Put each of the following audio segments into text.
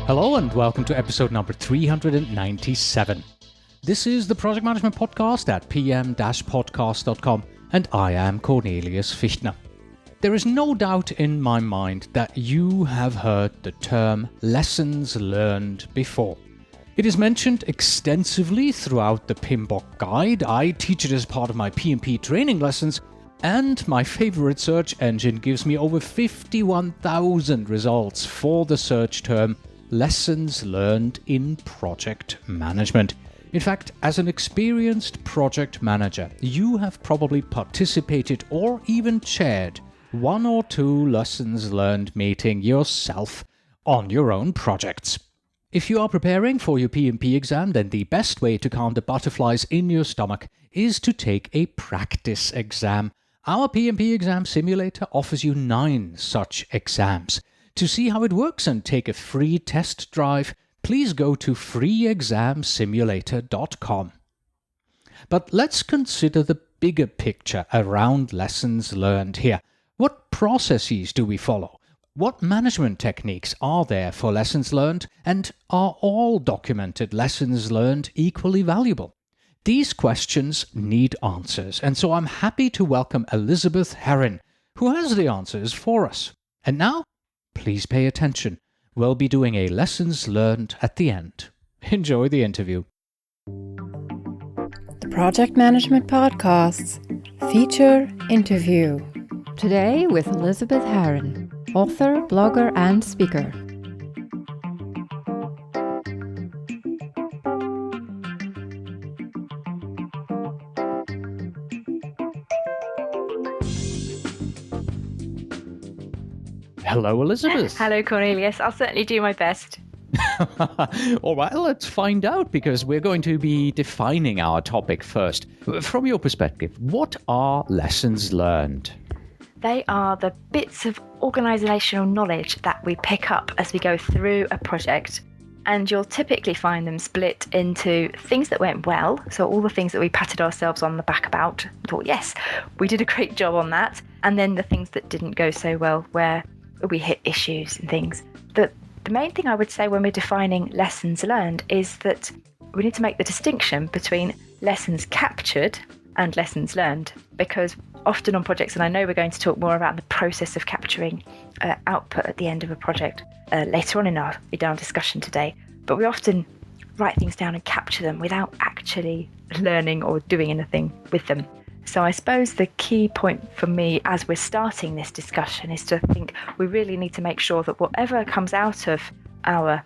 Hello and welcome to episode number 397. This is the Project Management Podcast at pm-podcast.com and I am Cornelius Fichtner. There is no doubt in my mind that you have heard the term lessons learned before. It is mentioned extensively throughout the PMBOK guide. I teach it as part of my PMP training lessons, and my favorite search engine gives me over 51,000 results for the search term lessons learned in project management. In fact, as an experienced project manager, you have probably participated or even chaired one or two lessons learned meeting yourself on your own projects. If you are preparing for your PMP exam, then the best way to calm the butterflies in your stomach is to take a practice exam. Our PMP exam simulator offers you 9 such exams. To see how it works and take a free test drive, please go to freeexamsimulator.com. But let's consider the bigger picture around lessons learned here. What processes do we follow? What management techniques are there for lessons learned? And are all documented lessons learned equally valuable? These questions need answers, and so I'm happy to welcome Elizabeth Herrin, who has the answers for us. And now, please pay attention. We'll be doing a lessons learned at the end. Enjoy the interview. The Project Management Podcast's feature interview. Today with Elizabeth Herrin, author, blogger, and speaker. Hello, Elizabeth. Hello, Cornelius. I'll certainly do my best. All right, let's find out, because we're going to be defining our topic first. From your perspective, what are lessons learned? They are the bits of organisational knowledge that we pick up as we go through a project. And you'll typically find them split into things that went well. So all the things that we patted ourselves on the back about, thought, yes, we did a great job on that. And then the things that didn't go so well, where we hit issues and things. The main thing I would say when we're defining lessons learned is that we need to make the distinction between lessons captured and lessons learned, because often on projects, and I know we're going to talk more about the process of capturing output at the end of a project later on in our discussion today, but we often write things down and capture them without actually learning or doing anything with them. So I suppose the key point for me as we're starting this discussion is to think we really need to make sure that whatever comes out of our,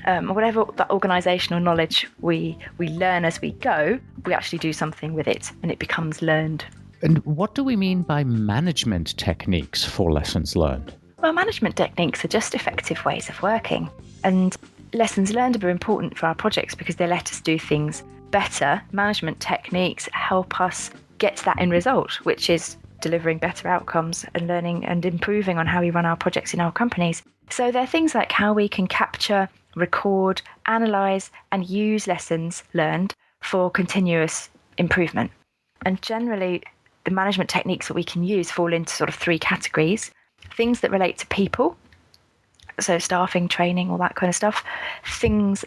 whatever the organisational knowledge we learn as we go, we actually do something with it and it becomes learned. And what do we mean by management techniques for lessons learned? Well, management techniques are just effective ways of working. And lessons learned are important for our projects because they let us do things better. Management techniques help us get to that end result, which is delivering better outcomes and learning and improving on how we run our projects in our companies. So there are things like how we can capture, record, analyse and use lessons learned for continuous improvement. And generally, the management techniques that we can use fall into sort of 3 categories. Things that relate to people, so staffing, training, all that kind of stuff. Things,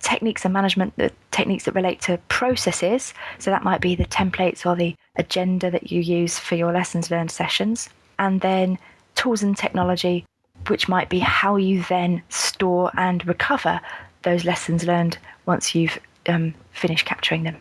techniques and management, the techniques that relate to processes. So that might be the templates or the agenda that you use for your lessons learned sessions. And then tools and technology, which might be how you then store and recover those lessons learned once you've finished capturing them.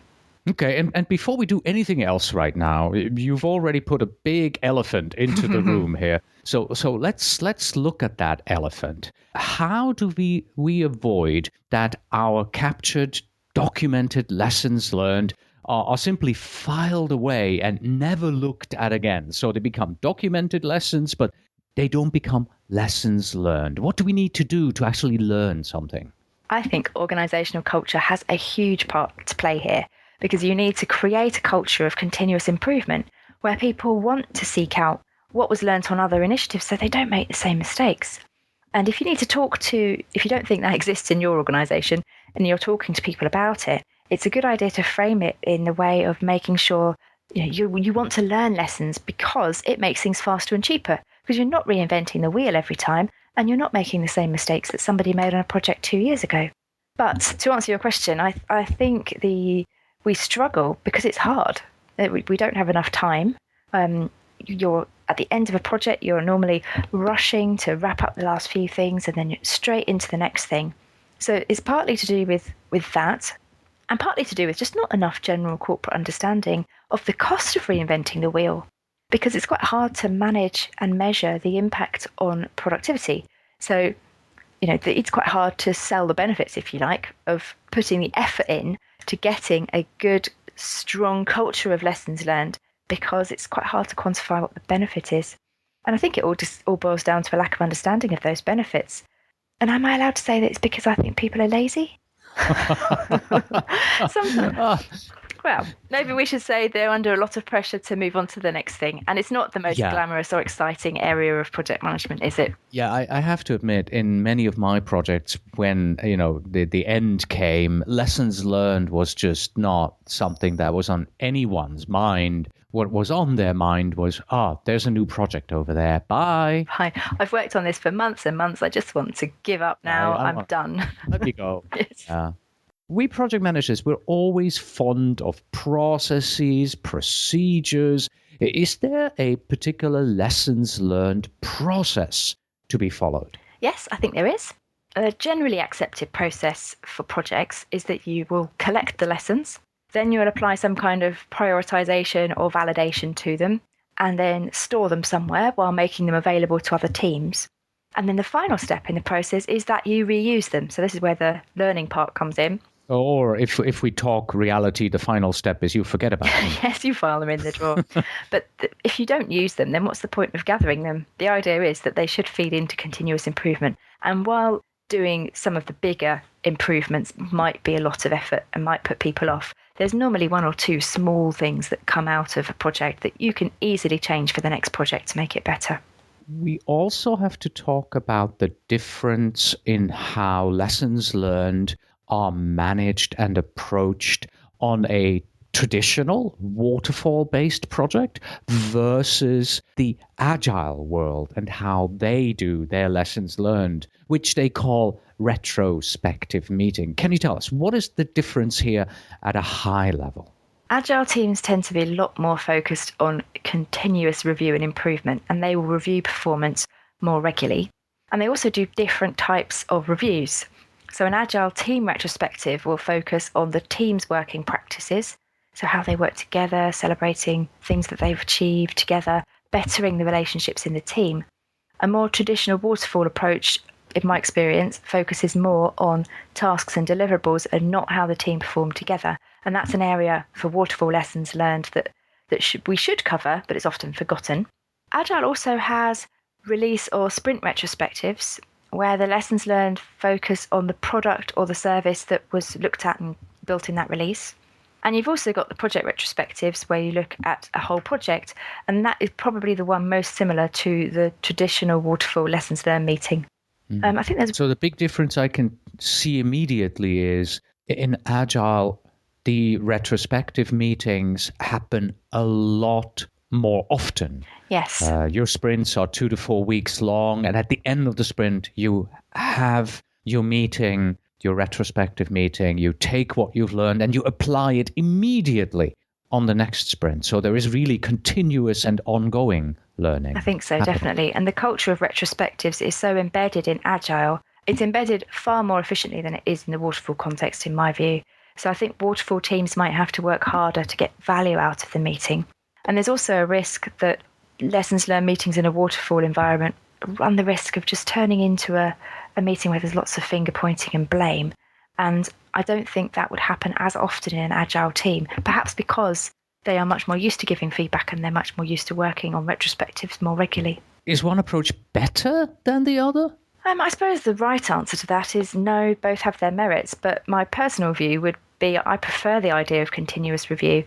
Okay, and before we do anything else right now, you've already put a big elephant into the room here. So let's look at that elephant. How do we avoid that our captured, documented lessons learned are simply filed away and never looked at again? So they become documented lessons, but they don't become lessons learned. What do we need to do to actually learn something? I think organisational culture has a huge part to play here, because you need to create a culture of continuous improvement where people want to seek out what was learnt on other initiatives so they don't make the same mistakes. And if you need to if you don't think that exists in your organisation and you're talking to people about it, it's a good idea to frame it in the way of making sure you want to learn lessons because it makes things faster and cheaper, because you're not reinventing the wheel every time and you're not making the same mistakes that somebody made on a project 2 years ago. But to answer your question, I think we struggle because it's hard. We don't have enough time. You're at the end of a project, you're normally rushing to wrap up the last few things and then you're straight into the next thing. So it's partly to do with that, and partly to do with just not enough general corporate understanding of the cost of reinventing the wheel, because it's quite hard to manage and measure the impact on productivity. So, it's quite hard to sell the benefits, if you like, of putting the effort in to getting a good, strong culture of lessons learned, because it's quite hard to quantify what the benefit is. And I think it all boils down to a lack of understanding of those benefits. And am I allowed to say that it's because I think people are lazy? Well, maybe we should say they're under a lot of pressure to move on to the next thing. And it's not the most glamorous or exciting area of project management, is it? Yeah, I have to admit, in many of my projects, when, the end came, lessons learned was just not something that was on anyone's mind. What was on their mind was, there's a new project over there. Bye. Hi. I've worked on this for months and months. I just want to give up now. I'm done. Let me go. Yes. Yeah. We project managers, we're always fond of processes, procedures. Is there a particular lessons learned process to be followed? Yes, I think there is. A generally accepted process for projects is that you will collect the lessons, then you'll apply some kind of prioritization or validation to them, and then store them somewhere while making them available to other teams. And then the final step in the process is that you reuse them. So this is where the learning part comes in. Or if we talk reality, the final step is you forget about them. Yes, you file them in the drawer. But if you don't use them, then what's the point of gathering them? The idea is that they should feed into continuous improvement. And while doing some of the bigger improvements might be a lot of effort and might put people off, there's normally one or two small things that come out of a project that you can easily change for the next project to make it better. We also have to talk about the difference in how lessons learned are managed and approached on a traditional waterfall-based project versus the agile world and how they do their lessons learned, which they call retrospective meeting. Can you tell us, what is the difference here at a high level? Agile teams tend to be a lot more focused on continuous review and improvement, and they will review performance more regularly. And they also do different types of reviews. So an Agile team retrospective will focus on the team's working practices, so how they work together, celebrating things that they've achieved together, bettering the relationships in the team. A more traditional waterfall approach, in my experience, focuses more on tasks and deliverables and not how the team perform together. And that's an area for waterfall lessons learned that we should cover, but it's often forgotten. Agile also has release or sprint retrospectives, where the lessons learned focus on the product or the service that was looked at and built in that release. And you've also got the project retrospectives, where you look at a whole project, and that is probably the one most similar to the traditional waterfall lessons learned meeting. I think there's... So the big difference I can see immediately is in Agile, the retrospective meetings happen a lot more often. Yes. Your sprints are 2 to 4 weeks long, and at the end of the sprint, you have your meeting, your retrospective meeting. You take what you've learned and you apply it immediately on the next sprint. So there is really continuous and ongoing learning. I think so, definitely. And the culture of retrospectives is so embedded in Agile. It's embedded far more efficiently than it is in the waterfall context, in my view. So I think waterfall teams might have to work harder to get value out of the meeting. And there's also a risk that lessons learned meetings in a waterfall environment run the risk of just turning into a meeting where there's lots of finger pointing and blame. And I don't think that would happen as often in an Agile team, perhaps because they are much more used to giving feedback and they're much more used to working on retrospectives more regularly. Is one approach better than the other? I suppose the right answer to that is no, both have their merits. But my personal view would be I prefer the idea of continuous review.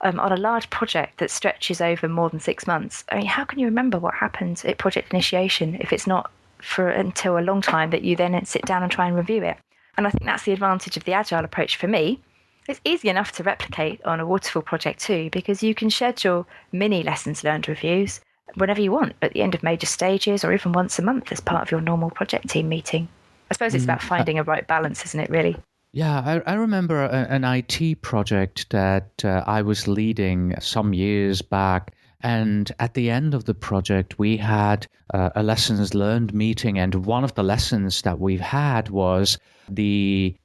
On a large project that stretches over more than 6 months, I mean, how can you remember what happened at project initiation if it's not until a long time that you then sit down and try and review it? And I think that's the advantage of the Agile approach for me. It's easy enough to replicate on a waterfall project too, because you can schedule mini lessons learned reviews whenever you want, at the end of major stages, or even once a month as part of your normal project team meeting. I suppose it's about finding a right balance, isn't it, really? Yeah, I remember an IT project that I was leading some years back. And at the end of the project, we had a lessons learned meeting. And one of the lessons that we've had was the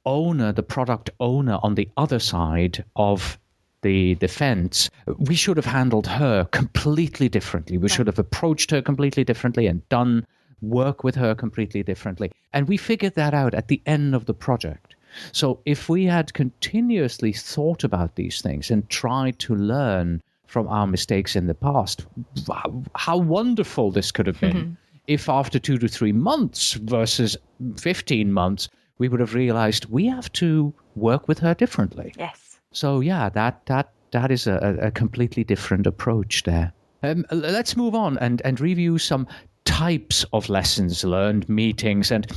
product owner on the other side of the fence. We should have handled her completely differently. We should have approached her completely differently and done work with her completely differently. And we figured that out at the end of the project. So if we had continuously thought about these things and tried to learn from our mistakes in the past, how wonderful this could have been if after 2 to 3 months versus 15 months, we would have realized we have to work with her differently. Yes. So yeah, that is a completely different approach there. Let's move on and review some types of lessons learned meetings and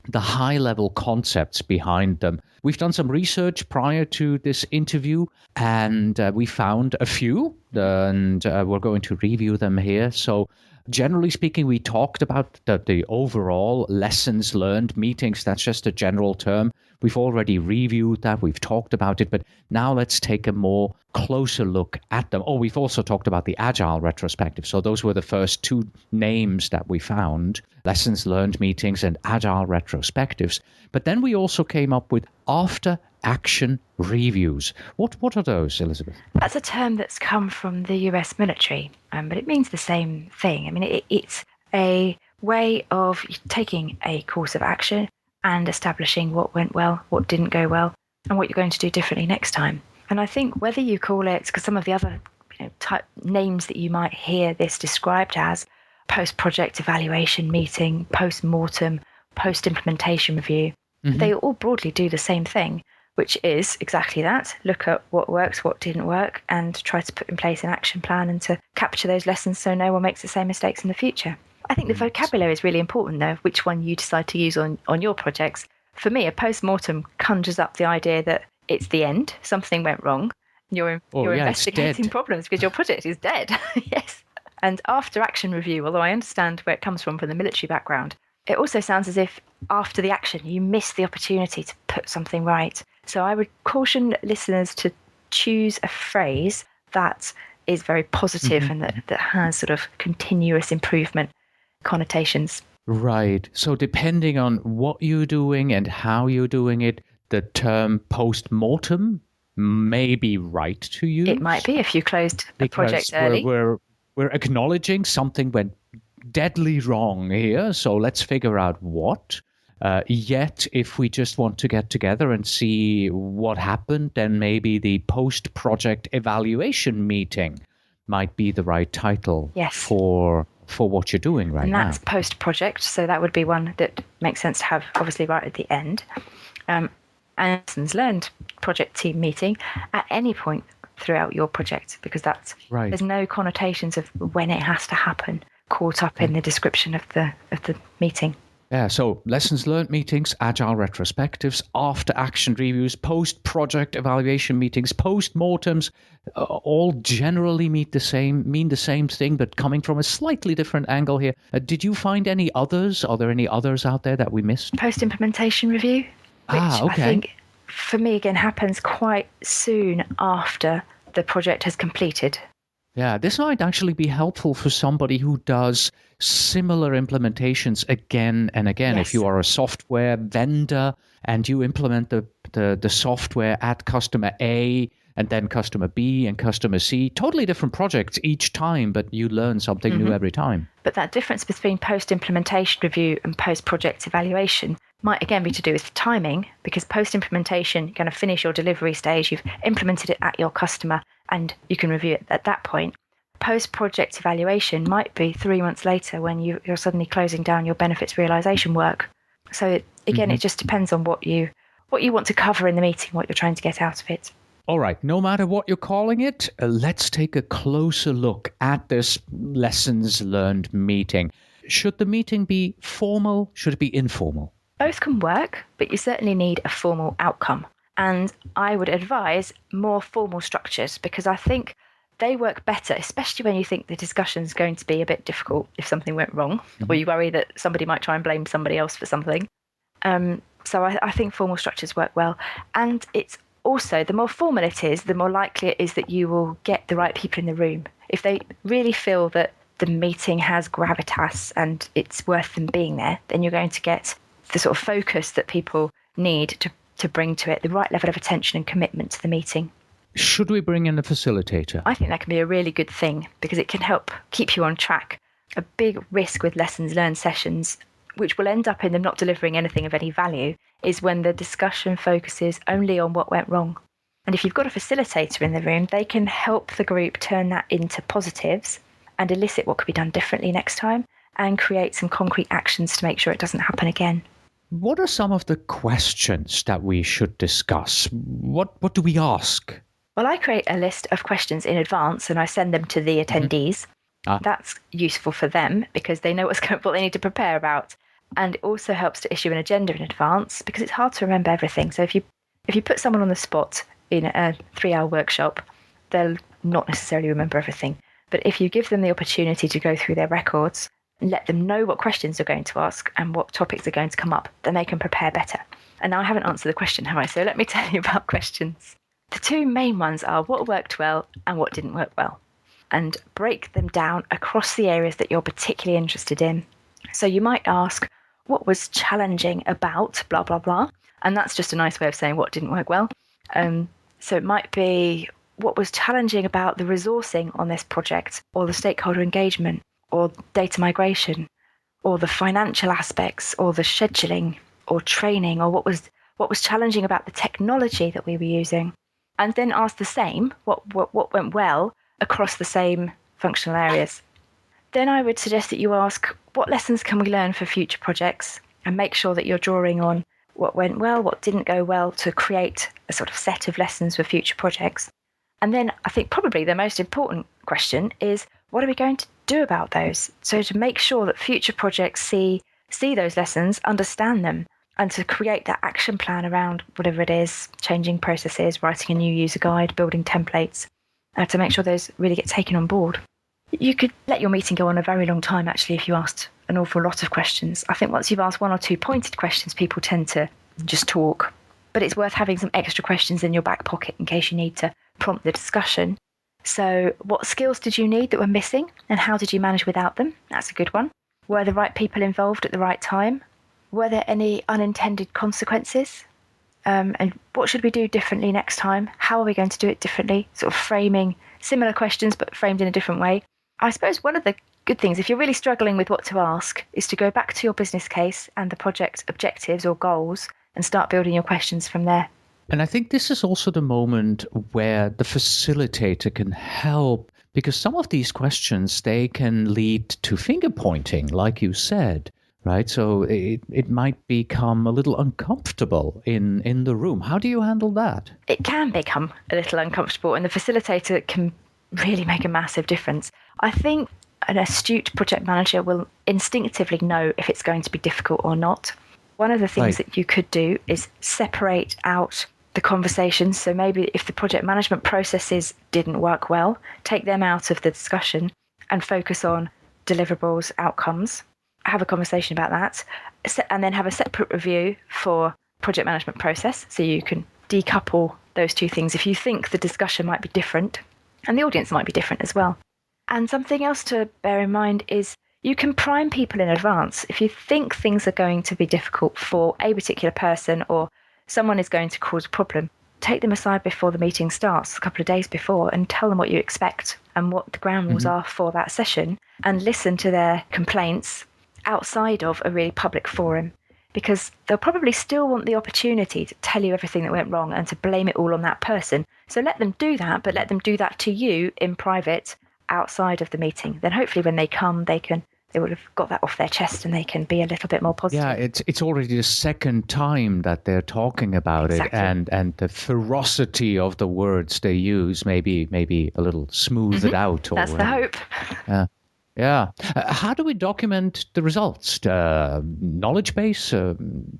the high-level concepts behind them. We've done some research prior to this interview, and we found a few, and we're going to review them here. So generally speaking, we talked about the overall lessons learned meetings. That's just a general term. We've already reviewed that. We've talked about it. But now let's take a more closer look at them. Oh, we've also talked about the Agile retrospective. So those were the first two names that we found, lessons learned meetings and Agile retrospectives. But then we also came up with after action reviews. What are those, Elizabeth? That's a term that's come from the US military, but it means the same thing. I mean, it's a way of taking a course of action and establishing what went well, what didn't go well, and what you're going to do differently next time. And I think whether you call it, because some of the other type names that you might hear this described as post-project evaluation meeting, post-mortem, post-implementation review, they all broadly do the same thing, which is exactly that. Look at what works, what didn't work, and try to put in place an action plan and to capture those lessons so no one makes the same mistakes in the future. I think the vocabulary is really important, though, which one you decide to use on your projects. For me, a post-mortem conjures up the idea that it's the end, something went wrong, and you're investigating problems because your project is dead. Yes. And after action review, although I understand where it comes from the military background, it also sounds as if after the action, you miss the opportunity to put something right. So I would caution listeners to choose a phrase that is very positive and that has sort of continuous improvement connotations. Right. So depending on what you're doing and how you're doing it, the term post-mortem may be right to use. It might be if you closed a project early. We're acknowledging something went deadly wrong here, so let's figure out what. Yet, if we just want to get together and see what happened, then maybe the post-project evaluation meeting might be the right title for what you're doing right now. And that's post-project, so that would be one that makes sense to have, obviously, right at the end. And lessons learned project team meeting at any point throughout your project, because that's right. There's no connotations of when it has to happen caught up in the description of the meeting. Yeah, so lessons learned meetings, agile retrospectives, after action reviews, post-project evaluation meetings, post-mortems, all generally mean the same thing, but coming from a slightly different angle here. Did you find any others? Are there any others out there that we missed? Post-implementation review, which I think, for me, again, happens quite soon after the project has completed. Yeah, this might actually be helpful for somebody who does similar implementations again and again. Yes. If you are a software vendor and you implement the software at customer A and then customer B and customer C, totally different projects each time, but you learn something new every time. But that difference between post-implementation review and post-project evaluation might again be to do with timing, because post-implementation, you're going to finish your delivery stage, you've implemented it at your customer, and you can review it at that point. Post-project evaluation might be 3 months later when you're suddenly closing down your benefits realization work. So it just depends on what you want to cover in the meeting, what you're trying to get out of it. All right, no matter what you're calling it, let's take a closer look at this lessons learned meeting. Should the meeting be formal? Should it be informal? Both can work, but you certainly need a formal outcome. And I would advise more formal structures, because I think they work better, especially when you think the discussion's going to be a bit difficult if something went wrong, or you worry that somebody might try and blame somebody else for something. So I think formal structures work well. And it's also, the more formal it is, the more likely it is that you will get the right people in the room. If they really feel that the meeting has gravitas and it's worth them being there, then you're going to get the sort of focus that people need to bring to it, the right level of attention and commitment to the meeting. Should we bring in a facilitator? I think that can be a really good thing because it can help keep you on track. A big risk with lessons learned sessions, which will end up in them not delivering anything of any value, is when the discussion focuses only on what went wrong. And if you've got a facilitator in the room, they can help the group turn that into positives and elicit what could be done differently next time and create some concrete actions to make sure it doesn't happen again. What are some of the questions that we should discuss? What do we ask? Well, I create a list of questions in advance and I send them to the attendees. That's useful for them because they know what they need to prepare about. And it also helps to issue an agenda in advance because it's hard to remember everything. So if you put someone on the spot in a 3-hour workshop, they'll not necessarily remember everything. But if you give them the opportunity to go through their records and let them know what questions you're going to ask and what topics are going to come up, then they can prepare better. And now I haven't answered the question, have I? So let me tell you about questions. The two main ones are what worked well and what didn't work well, and break them down across the areas that you're particularly interested in. So you might ask, what was challenging about blah, blah, blah? And that's just a nice way of saying what didn't work well. So it might be, what was challenging about the resourcing on this project, or the stakeholder engagement, or data migration, or the financial aspects, or the scheduling, or training, or what was challenging about the technology that we were using? And then ask the same, what went well across the same functional areas. Then I would suggest that you ask, what lessons can we learn for future projects? And make sure that you're drawing on what went well, what didn't go well, to create a sort of set of lessons for future projects. And then I think probably the most important question is, what are we going to do about those? So to make sure that future projects see those lessons, understand them, and to create that action plan around whatever it is, changing processes, writing a new user guide, building templates, to make sure those really get taken on board. You could let your meeting go on a very long time, actually, if you asked an awful lot of questions. I think once you've asked 1 or 2 pointed questions, people tend to just talk. But it's worth having some extra questions in your back pocket in case you need to prompt the discussion. So what skills did you need that were missing, and how did you manage without them? That's a good one. Were the right people involved at the right time? Were there any unintended consequences? And what should we do differently next time? How are we going to do it differently? Sort of framing similar questions, but framed in a different way. I suppose one of the good things, if you're really struggling with what to ask, is to go back to your business case and the project objectives or goals and start building your questions from there. And I think this is also the moment where the facilitator can help, because some of these questions, they can lead to finger pointing, like you said. Right, so it might become a little uncomfortable in the room. How do you handle that? It can become a little uncomfortable, and the facilitator can really make a massive difference. I think an astute project manager will instinctively know if it's going to be difficult or not. One of the things that you could do is separate out the conversations. So maybe if the project management processes didn't work well, take them out of the discussion and focus on deliverables, outcomes. Have a conversation about that, and then have a separate review for project management process, so you can decouple those two things if you think the discussion might be different and the audience might be different as well. And something else to bear in mind is you can prime people in advance. If you think things are going to be difficult for a particular person or someone is going to cause a problem, take them aside before the meeting starts, a couple of days before, and tell them what you expect and what the ground rules are for that session, and listen to their complaints outside of a really public forum, because they'll probably still want the opportunity to tell you everything that went wrong and to blame it all on that person. So let them do that, but let them do that to you in private outside of the meeting. Then hopefully when they come, they would have got that off their chest and they can be a little bit more positive. Yeah, it's already the second time that they're talking about it, and the ferocity of the words they use maybe a little smoothed out. That's the hope. Yeah. How do we document the results? Knowledge base?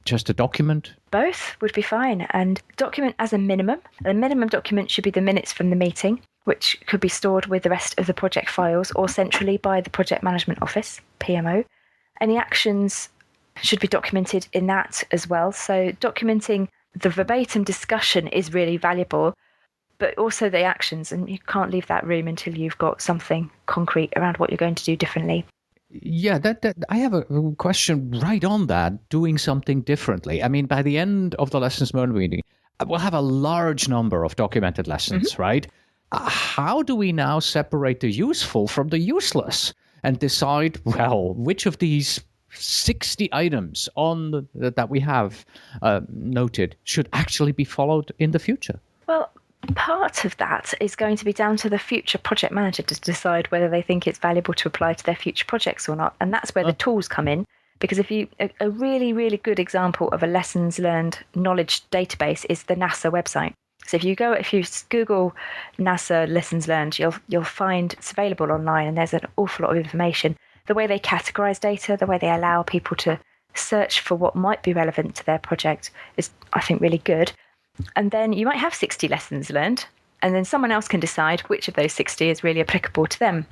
Just a document? Both would be fine. And document as a minimum. The minimum document should be the minutes from the meeting. which could be stored with the rest of the project files or centrally by the Project Management Office, PMO. Any actions should be documented in that as well. So documenting the verbatim discussion is really valuable, but also the actions, and you can't leave that room until you've got something concrete around what you're going to do differently. Yeah, that I have a question right on that, doing something differently. I mean, by the end of the lessons learned meeting, we'll have a large number of documented lessons, right? How do we now separate the useful from the useless and decide, well, which of these 60 items that we have noted should actually be followed in the future? Well, part of that is going to be down to the future project manager to decide whether they think it's valuable to apply to their future projects or not. And that's where the tools come in. Because a really, really good example of a lessons learned knowledge database is the NASA website. So if you Google NASA lessons learned, you'll find it's available online, and there's an awful lot of information. The way they categorize data, the way they allow people to search for what might be relevant to their project is, I think, really good. And then you might have 60 lessons learned, and then someone else can decide which of those 60 is really applicable to them.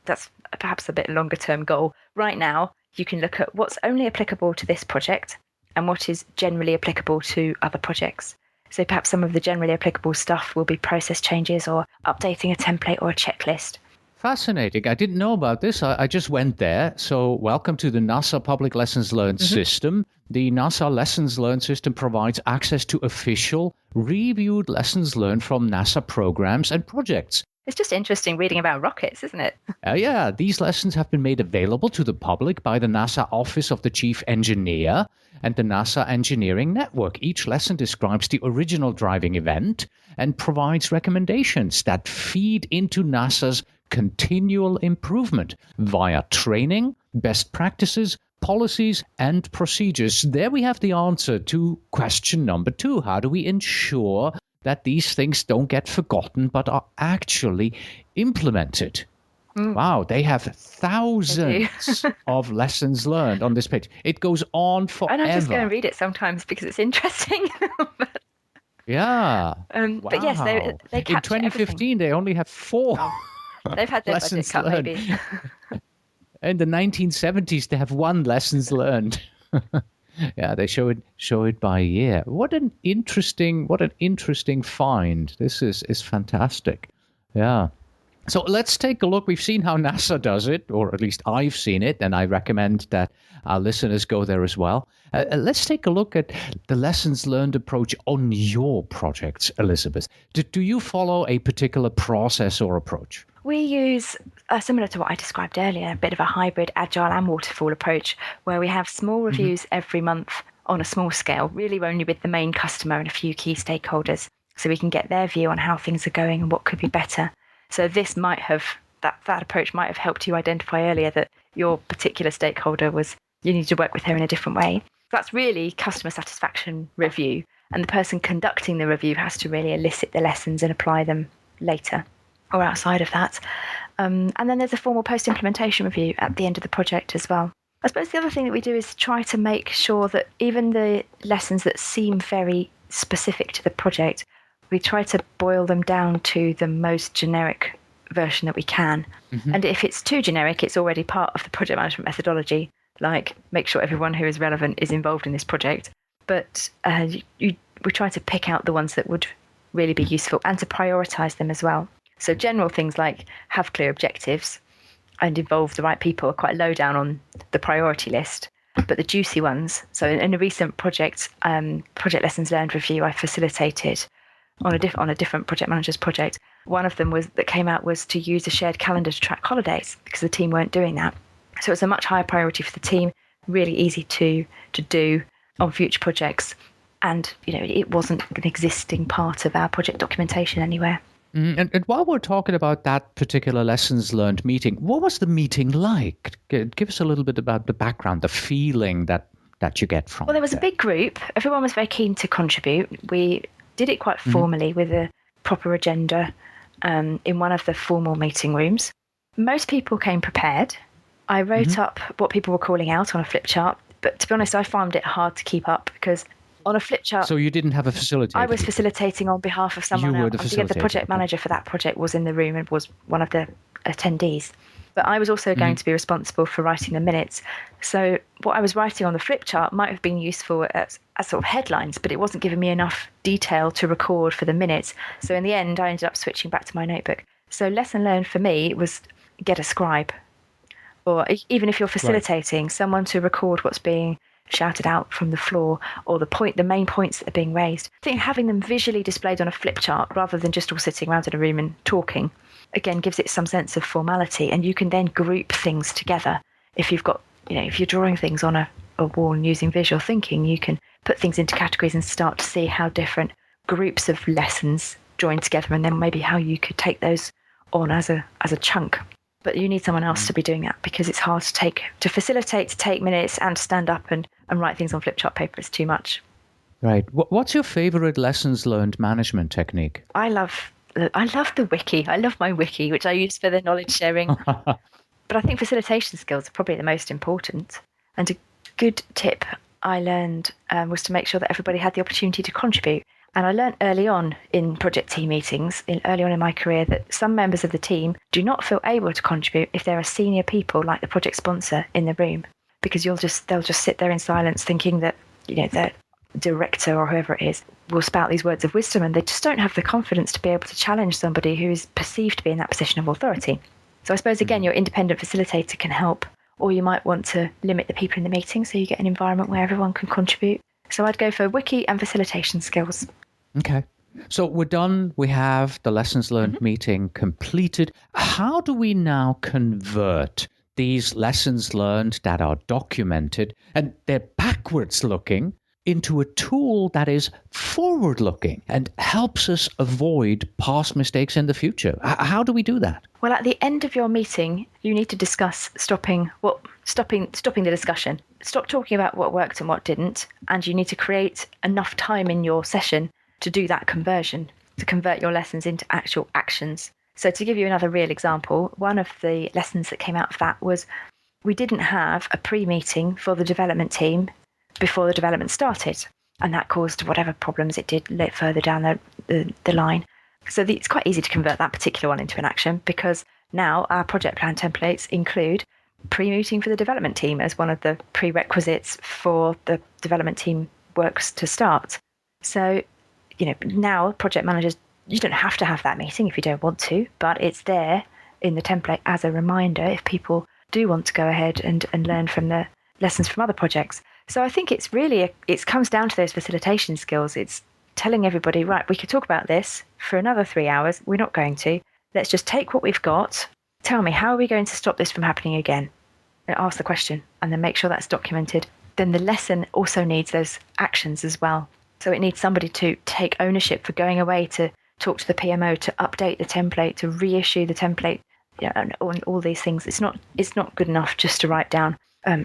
That's perhaps a bit longer term goal. Right now, you can look at what's only applicable to this project and what is generally applicable to other projects. So perhaps some of the generally applicable stuff will be process changes or updating a template or a checklist. Fascinating. I didn't know about this. I just went there. So welcome to the NASA Public Lessons Learned system. The NASA Lessons Learned system provides access to official, reviewed lessons learned from NASA programs and projects. It's just interesting reading about rockets, isn't it? Yeah, these lessons have been made available to the public by the NASA Office of the Chief Engineer and the NASA Engineering Network. Each lesson describes the original driving event and provides recommendations that feed into NASA's continual improvement via training, best practices, policies, and procedures. There we have the answer to question number 2. How do we ensure that these things don't get forgotten but are actually implemented? Wow, they have thousands of lessons learned on this page. It goes on forever. And I just go and read it sometimes because it's interesting. Yeah. Wow. But yes, they capture in 2015, everything. They only have 4. They've had their budget cut, learned. maybe. In the 1970s, they have 1 lessons learned. Yeah, they show it by year. What an interesting find. This is fantastic. Yeah. So let's take a look. We've seen how NASA does it, or at least I've seen it, and I recommend that our listeners go there as well. Let's take a look at the lessons learned approach on your projects, Elizabeth. Do you follow a particular process or approach? We use, similar to what I described earlier, a bit of a hybrid agile and waterfall approach where we have small reviews every month on a small scale, really only with the main customer and a few key stakeholders, so we can get their view on how things are going and what could be better. So this might have, that approach might have helped you identify earlier that your particular stakeholder you need to work with her in a different way. That's really customer satisfaction review, and the person conducting the review has to really elicit the lessons and apply them later or outside of that. And then there's a formal post-implementation review at the end of the project as well. I suppose the other thing that we do is try to make sure that even the lessons that seem very specific to the project, we try to boil them down to the most generic version that we can. And if it's too generic, it's already part of the project management methodology, like make sure everyone who is relevant is involved in this project. But we try to pick out the ones that would really be useful and to prioritize them as well. So general things like have clear objectives and involve the right people are quite low down on the priority list. But the juicy ones, so in a recent project lessons learned review I facilitated on a different project manager's project, one of them that came out was to use a shared calendar to track holidays because the team weren't doing that. So it's a much higher priority for the team, really easy to do on future projects. And, it wasn't an existing part of our project documentation anywhere. And while we're talking about that particular lessons learned meeting, what was the meeting like? Give us a little bit about the background, the feeling that you get from it. Well, there was a big group. Everyone was very keen to contribute. We did it quite formally with a proper agenda in one of the formal meeting rooms. Most people came prepared. I wrote up what people were calling out on a flip chart. But to be honest, I found it hard to keep up because On a flip chart. So you didn't have a facilitator? I was facilitating on behalf of someone else. You were the facilitator. The project manager for that project was in the room and was one of the attendees. But I was also going to be responsible for writing the minutes. So what I was writing on the flip chart might have been useful as sort of headlines, but it wasn't giving me enough detail to record for the minutes. So in the end, I ended up switching back to my notebook. So lesson learned for me was get a scribe. Or even if you're facilitating, someone to record what's being shouted out from the floor, or the main points that are being raised. I think having them visually displayed on a flip chart rather than just all sitting around in a room and talking, again, gives it some sense of formality, and you can then group things together. If you've got, if you're drawing things on a wall and using visual thinking, you can put things into categories and start to see how different groups of lessons join together, and then maybe how you could take those on as a chunk. But you need someone else to be doing that, because it's hard to facilitate, to take minutes and stand up and write things on flip chart paper. It's too much. Right. What's your favorite lessons learned management technique? I love the wiki. I love my wiki, which I use for the knowledge sharing. But I think facilitation skills are probably the most important. And a good tip I learned was to make sure that everybody had the opportunity to contribute. And I learned early on in project team meetings, early on in my career, that some members of the team do not feel able to contribute if there are senior people like the project sponsor in the room, because they'll just sit there in silence thinking that the director or whoever it is will spout these words of wisdom, and they just don't have the confidence to be able to challenge somebody who is perceived to be in that position of authority. So I suppose, again, your independent facilitator can help, or you might want to limit the people in the meeting so you get an environment where everyone can contribute. So I'd go for wiki and facilitation skills. Okay. So we're done. We have the lessons learned meeting completed. How do we now convert these lessons learned that are documented and they're backwards looking into a tool that is forward looking and helps us avoid past mistakes in the future? How do we do that? Well, at the end of your meeting, you need to discuss stopping the discussion. Stop talking about what worked and what didn't, and you need to create enough time in your session to do that conversion, to convert your lessons into actual actions. So to give you another real example, one of the lessons that came out of that was we didn't have a pre-meeting for the development team before the development started, and that caused whatever problems it did further down the line. So it's quite easy to convert that particular one into an action, because now our project plan templates include pre-meeting for the development team as one of the prerequisites for the development team works to start. So now project managers, you don't have to have that meeting if you don't want to, but it's there in the template as a reminder if people do want to go ahead and learn from the lessons from other projects. So I think it comes down to those facilitation skills. It's telling everybody, right, we could talk about this for another 3 hours. We're not going to. Let's just take what we've got. Tell me, how are we going to stop this from happening again? And ask the question and then make sure that's documented. Then the lesson also needs those actions as well. So it needs somebody to take ownership for going away to talk to the PMO, to update the template, to reissue the template, and all these things. It's not good enough just to write down,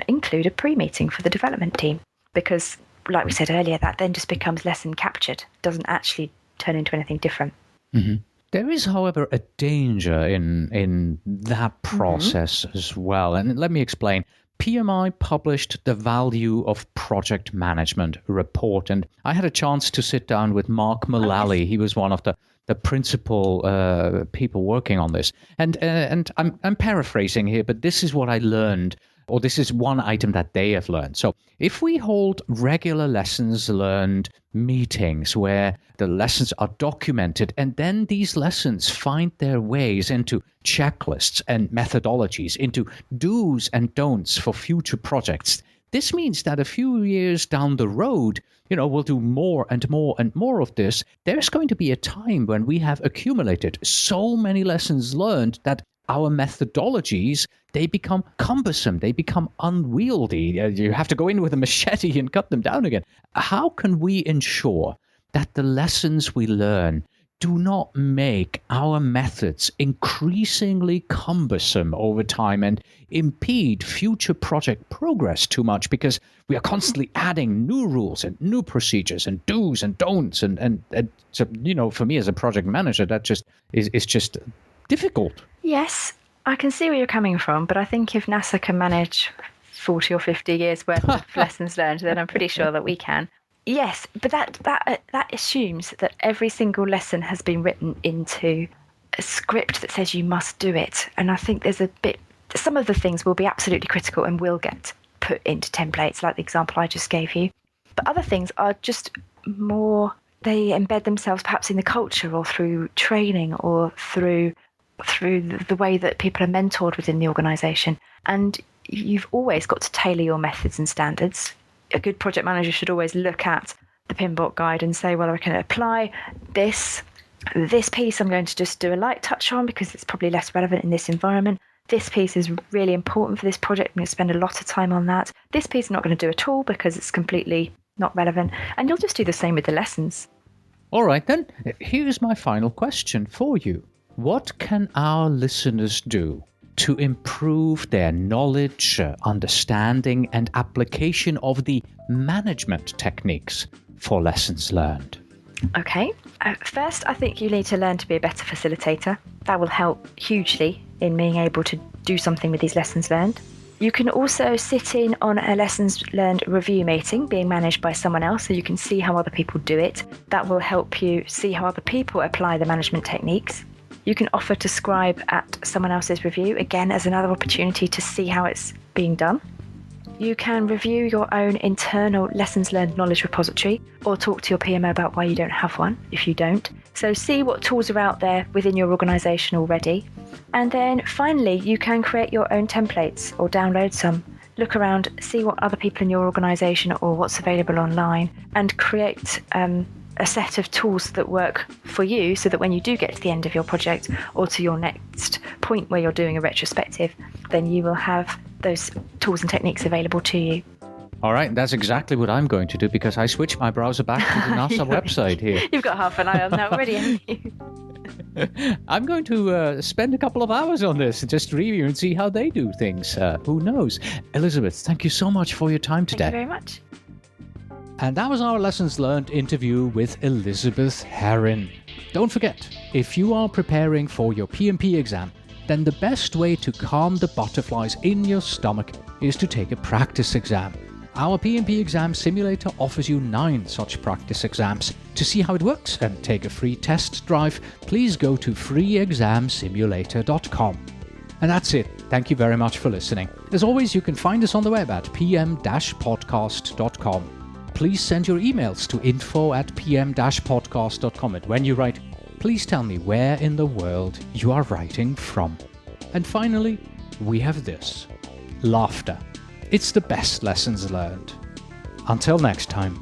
include a pre-meeting for the development team, because like we said earlier, that then just becomes lesson captured, doesn't actually turn into anything different. Mm-hmm. There is, however, a danger in that process as well. And let me explain. PMI published the Value of Project Management report, and I had a chance to sit down with Mark Mullally. He was one of the principal people working on this. And I'm paraphrasing here, but this is what I learned, or this is one item that they have learned. So if we hold regular lessons learned meetings where the lessons are documented, and then these lessons find their ways into checklists and methodologies, into do's and don'ts for future projects, this means that a few years down the road, we'll do more and more and more of this. There's going to be a time when we have accumulated so many lessons learned that our methodologies, they become cumbersome, they become unwieldy. You have to go in with a machete and cut them down again. How can we ensure that the lessons we learn do not make our methods increasingly cumbersome over time and impede future project progress too much, because we are constantly adding new rules and new procedures and do's and don'ts, and so, for me as a project manager, that just is just difficult. Yes, I can see where you're coming from, but I think if NASA can manage 40 or 50 years worth of lessons learned, then I'm pretty sure that we can. Yes, but that assumes that every single lesson has been written into a script that says you must do it. And I think some of the things will be absolutely critical and will get put into templates, like the example I just gave you. But other things are just more, they embed themselves perhaps in the culture or through training or through the way that people are mentored within the organisation. And you've always got to tailor your methods and standards. A good project manager should always look at the PMBOK guide and say, well, I can apply this piece I'm going to just do a light touch on because it's probably less relevant in this environment. This piece is really important for this project. I'm going to spend a lot of time on that. This piece I'm not going to do at all because it's completely not relevant. And you'll just do the same with the lessons. All right, then. Here's my final question for you. What can our listeners do to improve their knowledge, understanding, and application of the management techniques for lessons learned? Okay. First, I think you need to learn to be a better facilitator. That will help hugely in being able to do something with these lessons learned. You can also sit in on a lessons learned review meeting being managed by someone else so you can see how other people do it. That will help you see how other people apply the management techniques. You can offer to scribe at someone else's review, again, as another opportunity to see how it's being done. You can review your own internal lessons learned knowledge repository or talk to your PMO about why you don't have one if you don't. So see what tools are out there within your organisation already. And then finally, you can create your own templates or download some. Look around, see what other people in your organisation or what's available online, and create a set of tools that work for you so that when you do get to the end of your project or to your next point where you're doing a retrospective, then you will have those tools and techniques available to you. All right, that's exactly what I'm going to do because I switched my browser back to the NASA website here. You've got half an eye on that already, haven't you? I'm going to spend a couple of hours on this and just review and see how they do things. Who knows? Elizabeth, thank you so much for your time today. Thank you very much. And that was our Lessons Learned interview with Elizabeth Herrin. Don't forget, if you are preparing for your PMP exam, then the best way to calm the butterflies in your stomach is to take a practice exam. Our PMP exam simulator offers you 9 such practice exams. To see how it works and take a free test drive, please go to freeexamsimulator.com. And that's it. Thank you very much for listening. As always, you can find us on the web at pm-podcast.com. Please send your emails to info@pm-podcast.com, and when you write, please tell me where in the world you are writing from. And finally, we have this. Laughter. It's the best lessons learned. Until next time.